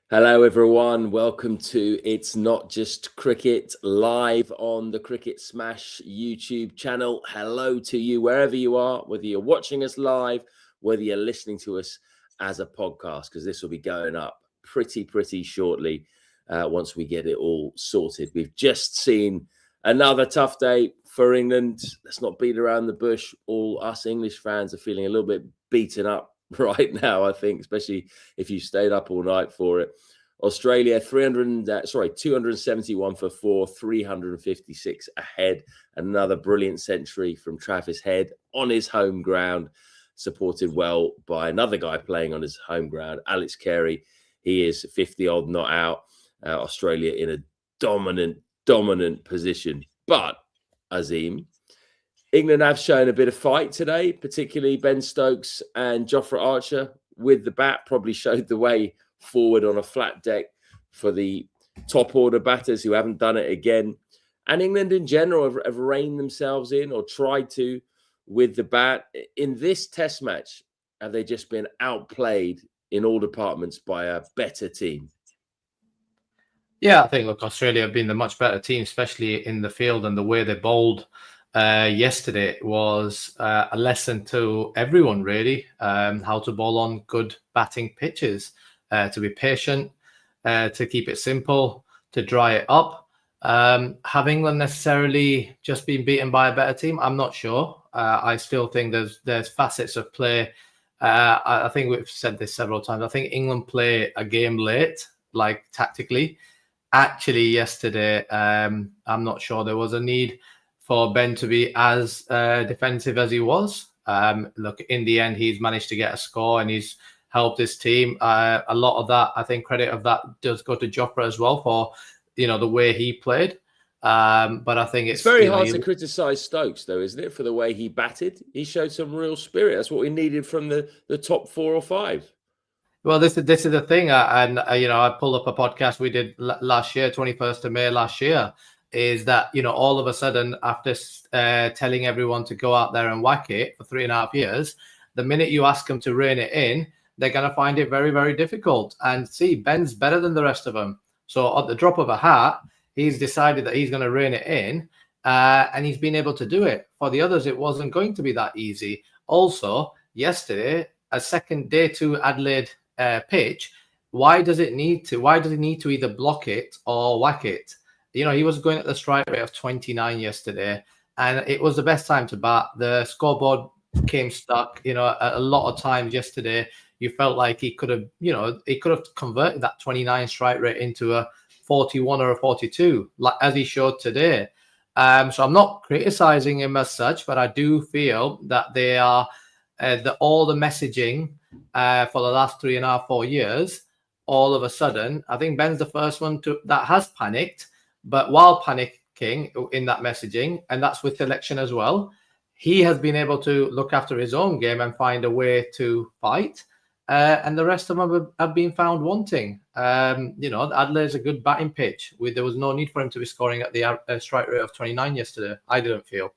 Hello, everyone. Welcome to It's Not Just Cricket live on the Cricket Smash YouTube channel. Hello to you wherever you are, whether you're watching us live, whether you're listening to us as a podcast, because this will be going up pretty shortly once we get it all sorted. We've just seen another tough day for England. Let's not beat around the bush. All us English fans are feeling a little bit beaten up right now, I think, especially if you stayed up all night for it. Australia 271 for 4, 356 ahead. Another brilliant century from Travis Head on his home ground, supported well by another guy playing on his home ground, Alex Carey. He is 50 odd not out. Australia in a dominant position. But Azeem, England have shown a bit of fight today, particularly Ben Stokes and Jofra Archer with the bat probably showed the way forward on a flat deck for the top order batters who haven't done it again. And England in general have reined themselves in or tried to with the bat. In this test match, have they just been outplayed in all departments by a better team? Yeah, I think, look, Australia have been the much better team, especially in the field, and the way they bowled yesterday was a lesson to everyone, really, how to bowl on good batting pitches, to be patient, to keep it simple, to dry it up. Have England necessarily just been beaten by a better team? I'm not sure. I still think there's facets of play. I think we've said this several times. I think England play a game late, like tactically. Actually, yesterday, I'm not sure there was a need for Ben to be as defensive as he was. Look, in the end, he's managed to get a score and he's helped his team. A lot of that, I think, credit of that does go to Jofra as well for, the way he played. But I think it's very hard to criticise Stokes, though, isn't it, for the way he batted? He showed some real spirit. That's what we needed from the top 4 or 5. Well, this is the thing, I pulled up a podcast we did last year, 21st of May last year, is that, all of a sudden, after telling everyone to go out there and whack it for 3.5 years, the minute you ask them to rein it in, they're going to find it very, very difficult. And see, Ben's better than the rest of them. So at the drop of a hat, he's decided that he's going to rein it in, and he's been able to do it. For the others, it wasn't going to be that easy. Also, yesterday, a second day 2 Adelaide pitch, why does he need to either block it or whack it? He was going at the strike rate of 29 yesterday, and it was the best time to bat. The scoreboard came stuck. A lot of times yesterday, you felt like he could have converted that 29 strike rate into a 41 or a 42, like as he showed today. So I'm not criticizing him as such, but I do feel that they are all the messaging for the last 3.5, 4 years. All of a sudden, I think Ben's the first one that has panicked. But while panicking in that messaging, and that's with selection as well, he has been able to look after his own game and find a way to fight. And the rest of them have been found wanting. Adelaide's a good batting pitch. There was no need for him to be scoring at the strike rate of 29 yesterday, I didn't feel.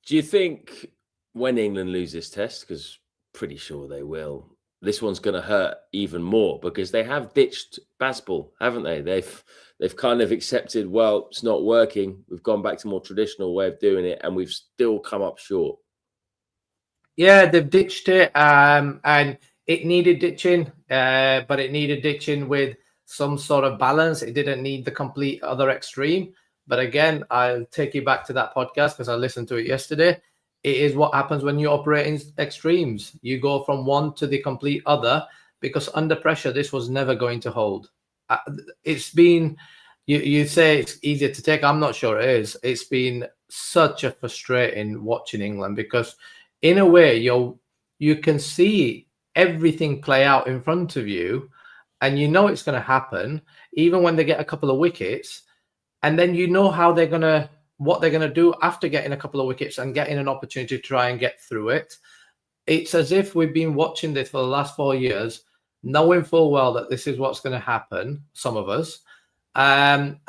Do you think when England lose this test, because pretty sure they will, this one's going to hurt even more because they have ditched Bazball, haven't they? They've kind of accepted, well, it's not working. We've gone back to a more traditional way of doing it, and we've still come up short. Yeah, they've ditched it, and it needed ditching, but it needed ditching with some sort of balance. It didn't need the complete other extreme. But again, I'll take you back to that podcast because I listened to it yesterday. It is what happens when you operate in extremes. You go from one to the complete other because under pressure, this was never going to hold. It's been, you say it's easier to take. I'm not sure it is. It's been such a frustrating watching England because in a way, you can see everything play out in front of you and you know it's going to happen even when they get a couple of wickets. And then you know what they're going to do after getting a couple of wickets and getting an opportunity to try and get through it. It's as if we've been watching this for the last 4 years, knowing full well that this is what's going to happen, some of us. And,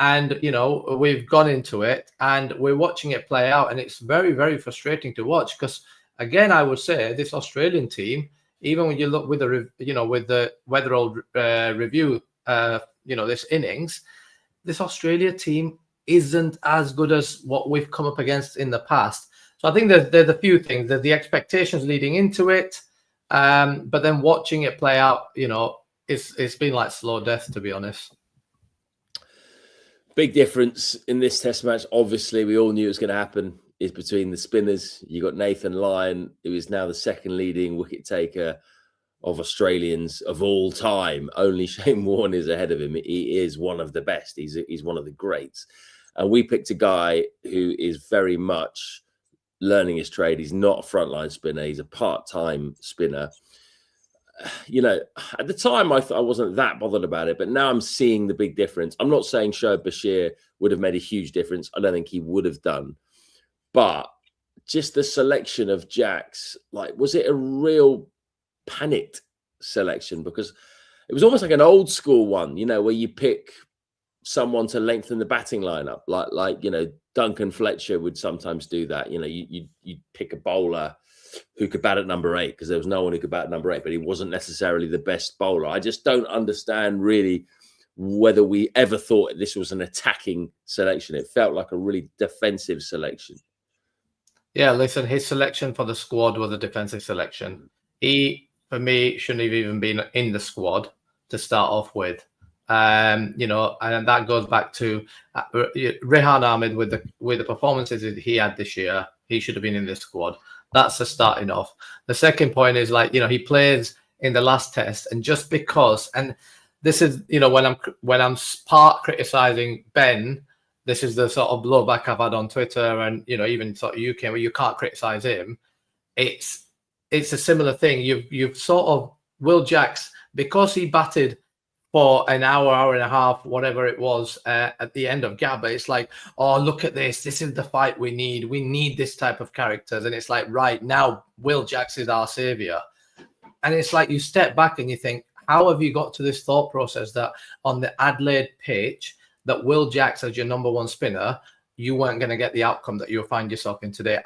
we've gone into it and we're watching it play out. And it's very, very frustrating to watch because, again, I would say this Australian team even when you look with the Weatherall review, this innings, this Australia team isn't as good as what we've come up against in the past. So I think there's a few things. There's the expectations leading into it, but then watching it play out, it's been like slow death, to be honest. Big difference in this test match. Obviously, we all knew it was going to happen. Is between the spinners. You got Nathan Lyon, who is now the second leading wicket taker of Australians of all time. Only Shane Warne is ahead of him. He is one of the best. He's one of the greats. And we picked a guy who is very much learning his trade. He's not a frontline spinner. He's a part-time spinner. At the time, I wasn't that bothered about it, but now I'm seeing the big difference. I'm not saying Shoaib Bashir would have made a huge difference. I don't think he would have done. But just the selection of jacks, was it a real panicked selection? Because it was almost like an old school one, where you pick someone to lengthen the batting lineup, like Duncan Fletcher would sometimes do that. You pick a bowler who could bat at number 8 because there was no one who could bat at number 8, but he wasn't necessarily the best bowler. I just don't understand really whether we ever thought this was an attacking selection. It felt like a really defensive selection. Yeah, listen, his selection for the squad was a defensive selection. He, for me, shouldn't have even been in the squad to start off with. And that goes back to Rehan Ahmed with the performances that he had this year. He should have been in this squad. That's the starting off. The second point is he plays in the last test, and just because, and this is when I'm part criticizing Ben. This is the sort of blowback I've had on Twitter and, even sort of UK where you can't criticize him. It's a similar thing. You've sort of Will Jacks, because he batted for an hour and a half, whatever it was at the end of Gabba. It's like, oh, look at this. This is the fight we need. We need this type of characters. And it's like, right now, Will Jacks is our savior. And it's like you step back and you think, how have you got to this thought process that on the Adelaide pitch, that Will Jacks as your number one spinner, you weren't going to get the outcome that you'll find yourself in today.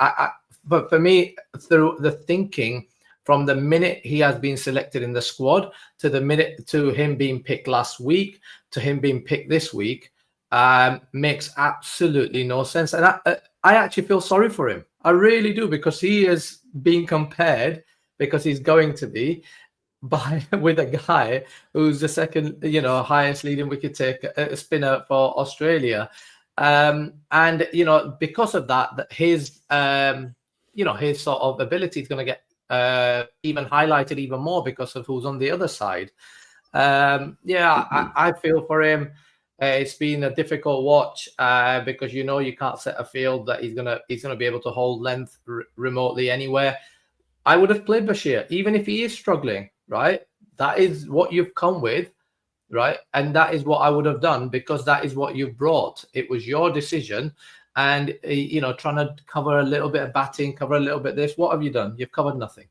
But for me, through the thinking from the minute he has been selected in the squad to the minute to him being picked last week to him being picked this week, makes absolutely no sense. And I actually feel sorry for him. I really do, because he is being compared, because he's going to be, with a guy who's the second, highest leading wicket taker spinner for Australia, and because of that, his his sort of ability is going to get even highlighted even more because of who's on the other side. I feel for him. It's been a difficult watch because you can't set a field that he's gonna be able to hold length remotely anywhere. I would have played Bashir even if he is struggling. Right, that is what you've come with, right? And that is what I would have done, because that is what you brought. It was your decision, and trying to cover a little bit of batting, cover a little bit of this. What have you done? You've covered nothing.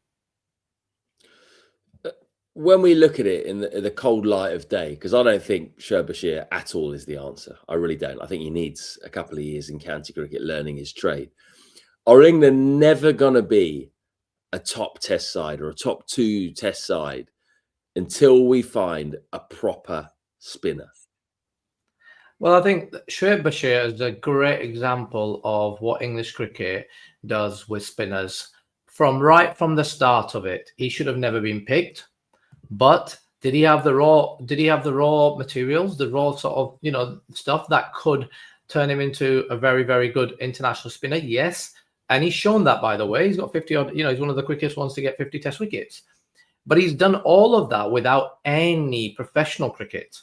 When we look at it in the cold light of day, because I don't think Shoaib Bashir at all is the answer. I really don't. I think he needs a couple of years in county cricket learning his trade. Are England never going to be a top test side or a top 2 test side until we find a proper spinner? Well, I think Shoaib Bashir is a great example of what English cricket does with spinners. From the start of it, he should have never been picked. But did he have the raw materials, the raw sort of stuff that could turn him into a very, very good international spinner? Yes. And he's shown that, by the way. He's got 50 odd, he's one of the quickest ones to get 50 test wickets. But he's done all of that without any professional cricket.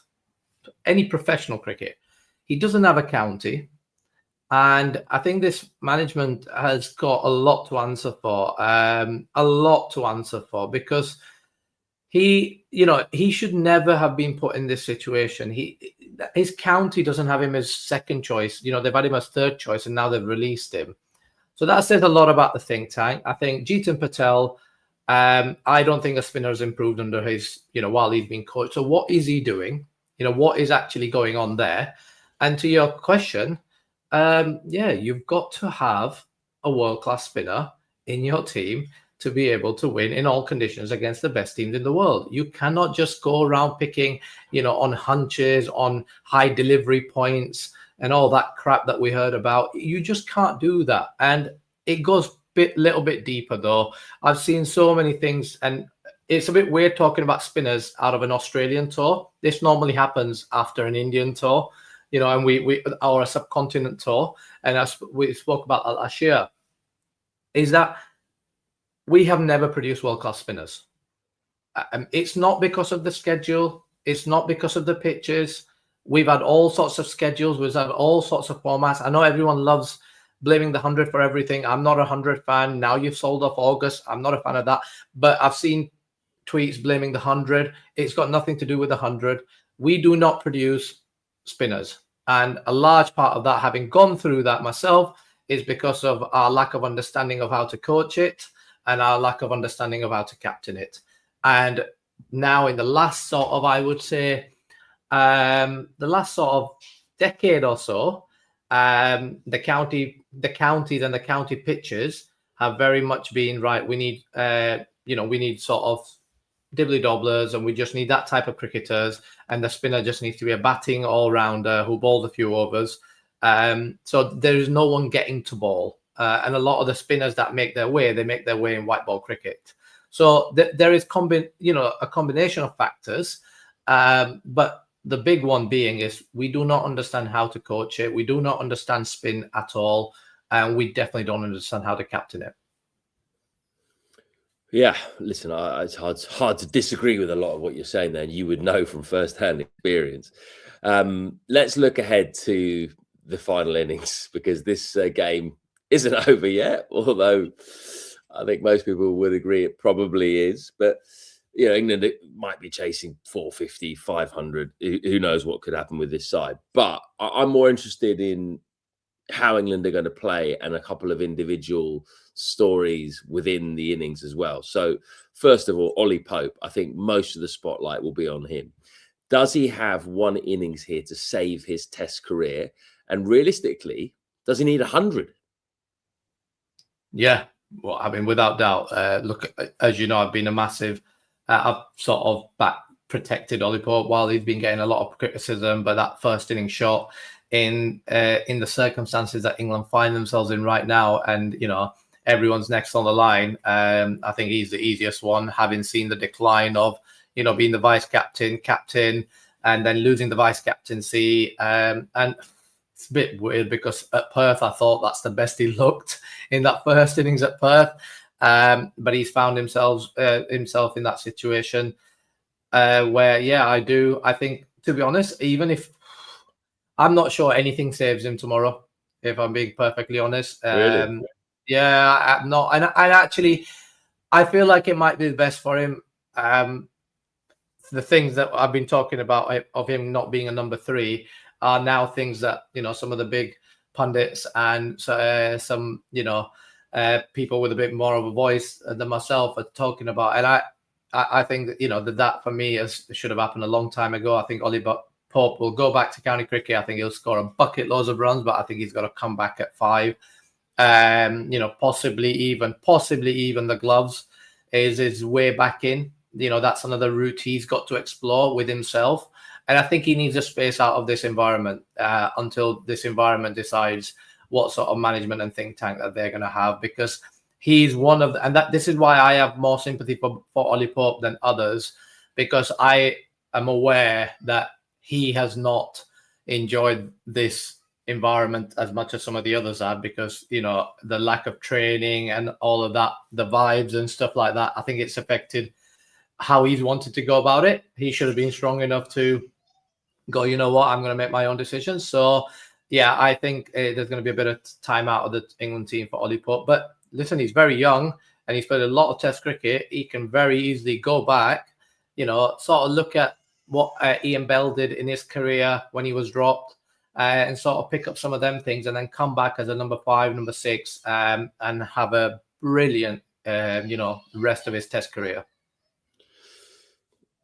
He doesn't have a county. And I think this management has got a lot to answer for. Because he should never have been put in this situation. His county doesn't have him as second choice. They've had him as third choice, and now they've released him. So that says a lot about the think tank. I think Jeetan Patel, I don't think a spinner has improved under his, while he's been coached. So what is he doing? What is actually going on there? And to your question, you've got to have a world-class spinner in your team to be able to win in all conditions against the best teams in the world. You cannot just go around picking, on hunches, on high delivery points and all that crap that we heard about. You just can't do that. And it goes little bit deeper though. I've seen so many things, and it's a bit weird talking about spinners out of an Australian tour. This normally happens after an Indian tour, and we or a subcontinent tour. And as we spoke about that last year, is that we have never produced world-class spinners. It's not because of the schedule. It's not because of the pitches. We've had all sorts of schedules. We've had all sorts of formats. I know everyone loves blaming the 100 for everything. I'm not a 100 fan. Now you've sold off August. I'm not a fan of that. But I've seen tweets blaming the 100. It's got nothing to do with the 100. We do not produce spinners. And a large part of that, having gone through that myself, is because of our lack of understanding of how to coach it and our lack of understanding of how to captain it. And now in the last sort of, I would say, the last sort of decade or so, the counties and the county pitches have very much been right. We need, we need sort of dibbly dobblers, and we just need that type of cricketers. And the spinner just needs to be a batting all rounder who bowls a few overs. So there is no one getting to ball. And a lot of the spinners that make their way, they make their way in white ball cricket. So there is a combination of factors. But the big one being is we do not understand how to coach it. We do not understand spin at all. And we definitely don't understand how to captain it. Yeah, listen, it's hard to disagree with a lot of what you're saying there. And you would know from first-hand experience. Let's look ahead to the final innings, because this game isn't over yet, although I think most people would agree it probably is. But, England might be chasing 450, 500. Who knows what could happen with this side. But I'm more interested in how England are going to play and a couple of individual stories within the innings as well. So, first of all, Ollie Pope, I think most of the spotlight will be on him. Does he have one innings here to save his Test career? And realistically, does he need 100? Yeah, well, I mean, without doubt. Look, as you know, I've been a massive, I've sort of back protected Ollie Pope while he's been getting a lot of criticism. But that first inning shot in the circumstances that England find themselves in right now, and everyone's next on the line. I think he's the easiest one, having seen the decline of being the vice captain, and then losing the vice captaincy. And it's a bit weird because at Perth, I thought that's the best he looked in that first innings at Perth. But he's found himself in that situation where, I think, to be honest, even if I'm not sure anything saves him tomorrow, if I'm being perfectly honest. Really? Yeah, I'm not. And actually, I feel like it might be the best for him. The things that I've been talking about of him not being a number 3 are now things that, some of the big pundits and some, people with a bit more of a voice than myself are talking about. And I think that, that for me should have happened a long time ago. I think Ollie Pope will go back to county cricket. I think he'll score a bucket loads of runs, but I think he's got to come back at 5. Possibly even the gloves is his way back in. That's another route he's got to explore with himself. And I think he needs a space out of this environment until this environment decides what sort of management and think tank that they're going to have, because he's one of the, and this is why I have more sympathy for Ollie Pope than others, because I am aware that he has not enjoyed this environment as much as some of the others have, because the lack of training and all of that, the vibes and stuff like that, I think it's affected how he's wanted to go about it. He should have been strong enough to go, you know what, I'm going to make my own decisions. So yeah, I think there's going to be a bit of time out of the England team for Ollie Pope. But listen, he's very young and he's played a lot of Test cricket. He can very easily go back, sort of look at what Ian Bell did in his career when he was dropped, and sort of pick up some of them things, and then come back as a number 5, number 6, and have a brilliant, rest of his Test career.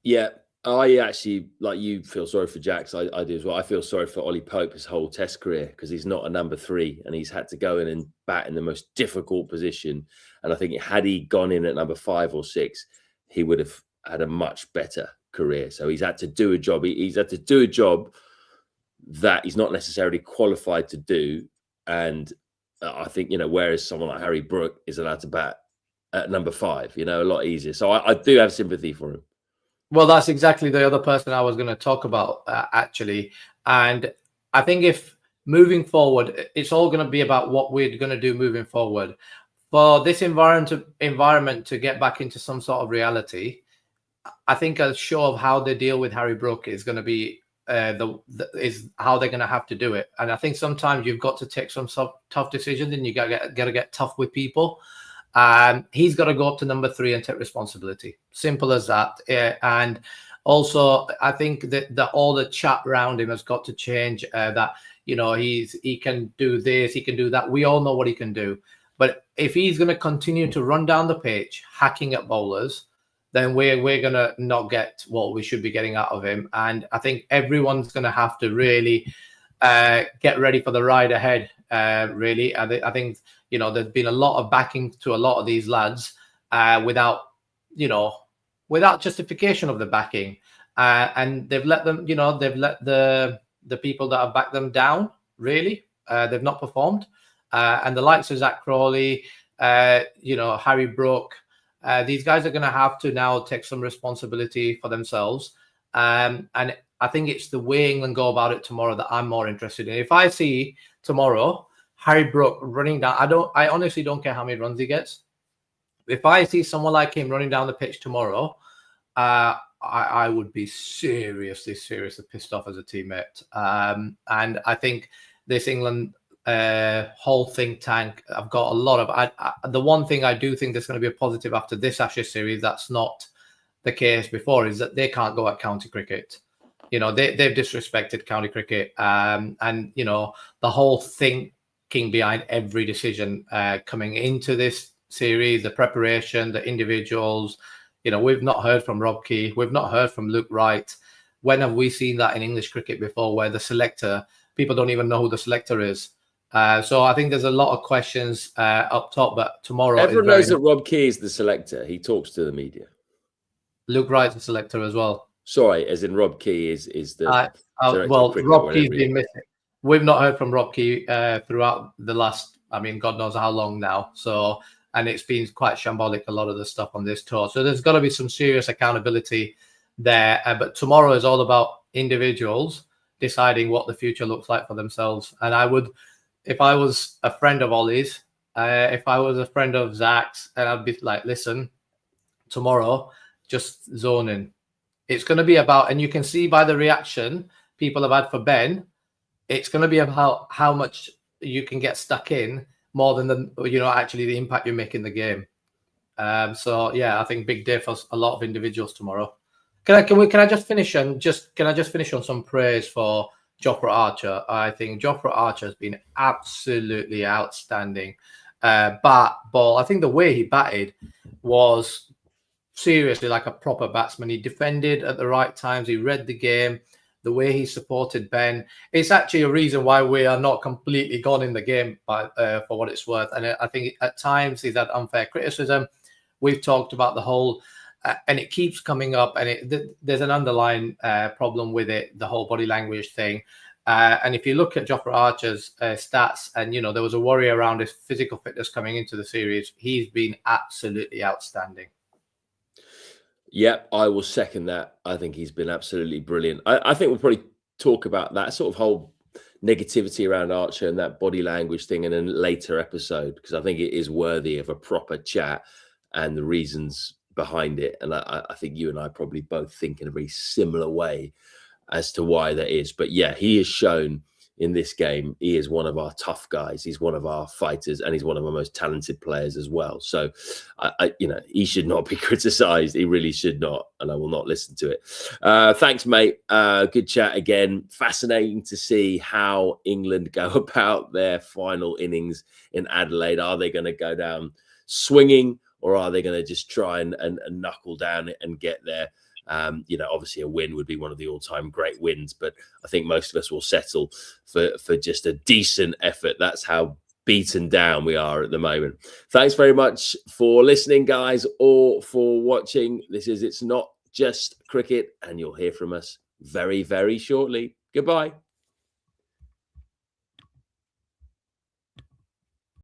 Yeah, I actually, like you, feel sorry for Jax. I do as well. I feel sorry for Ollie Pope his whole Test career because he's not a number 3 and he's had to go in and bat in the most difficult position. And I think had he gone in at number 5 or 6, he would have had a much better career. So he's had to do a job. He's had to do a job that he's not necessarily qualified to do. And I think, whereas someone like Harry Brook is allowed to bat at number 5, a lot easier. So I do have sympathy for him. Well, that's exactly the other person I was going to talk about, actually. And I think if moving forward, it's all going to be about what we're going to do moving forward. For this environment to get back into some sort of reality, I think a show of how they deal with Harry Brook is going to be is how they're going to have to do it. And I think sometimes you've got to take some tough decisions, and you got to get tough with people. He's got to go up to number 3 and take responsibility. Simple as that. And also, I think that all the chat around him has got to change. That he can do this, he can do that. We all know what he can do. But if he's going to continue to run down the pitch, hacking at bowlers, then we're going to not get what we should be getting out of him. And I think everyone's going to have to really get ready for the ride ahead. Really, I think there's been a lot of backing to a lot of these lads without justification of the backing, and they've let them, they've let the people that have backed them down. Really, they've not performed, and the likes of Zach Crawley, Harry Brook, these guys are going to have to now take some responsibility for themselves, and I think it's the way England go about it tomorrow that I'm more interested in. If I see tomorrow Harry Brook running down, I honestly don't care how many runs he gets. If I see someone like him running down the pitch tomorrow, I would be seriously pissed off as a teammate. And I think this England whole think tank, I've got a lot of. The one thing I do think there's going to be a positive after this Ashes series that's not the case before is that they can't go at county cricket. They've disrespected county cricket, and the whole thinking behind every decision coming into this series, the preparation, the individuals. We've not heard from Rob Key, we've not heard from Luke Wright. When have we seen that in English cricket before, where the selector, people don't even know who the selector is? So I think there's a lot of questions up top, but tomorrow everyone knows that Rob Key is the selector. He talks to the media. Luke Wright's the selector as well. Sorry, as in Rob Key is the well, Rob Key's been missing. We've not heard from Rob Key throughout the last, God knows how long now. So, and it's been quite shambolic, a lot of the stuff on this tour. So there's got to be some serious accountability there. But tomorrow is all about individuals deciding what the future looks like for themselves. And I would, if I was a friend of Ollie's, if I was a friend of Zach's, and I'd be like, listen, tomorrow, just zone in. It's going to be about, and you can see by the reaction people have had for Ben, it's going to be about how much you can get stuck in more than actually the impact you make in the game. So yeah, I think big day for a lot of individuals tomorrow. Can I just finish on some praise for Jofra Archer? I think Jofra Archer has been absolutely outstanding. Bat, ball. I think the way he batted was seriously like a proper batsman. He defended at the right times. He read the game. The way he supported Ben, it's actually a reason why we are not completely gone in the game, for what it's worth. And I think at times he's had unfair criticism. We've talked about the whole, and it keeps coming up, and there's an underlying problem with it, the whole body language thing. And if you look at Jofra Archer's stats, and there was a worry around his physical fitness coming into the series, he's been absolutely outstanding. Yep, I will second that. I think he's been absolutely brilliant. I think we'll probably talk about that sort of whole negativity around Archer and that body language thing in a later episode, because I think it is worthy of a proper chat and the reasons behind it. And I think you and I probably both think in a very similar way as to why that is. But yeah, he has shown in this game, he is one of our tough guys. He's one of our fighters, and he's one of our most talented players as well. So, he should not be criticised. He really should not, and I will not listen to it. Thanks, mate. Good chat again. Fascinating to see how England go about their final innings in Adelaide. Are they going to go down swinging, or are they going to just try and knuckle down and get there? You know, obviously a win would be one of the all-time great wins, but I think most of us will settle for just a decent effort. That's how beaten down we are at the moment. Thanks very much for listening, guys, or for watching. This is It's Not Just Cricket, and you'll hear from us very, very shortly. Goodbye.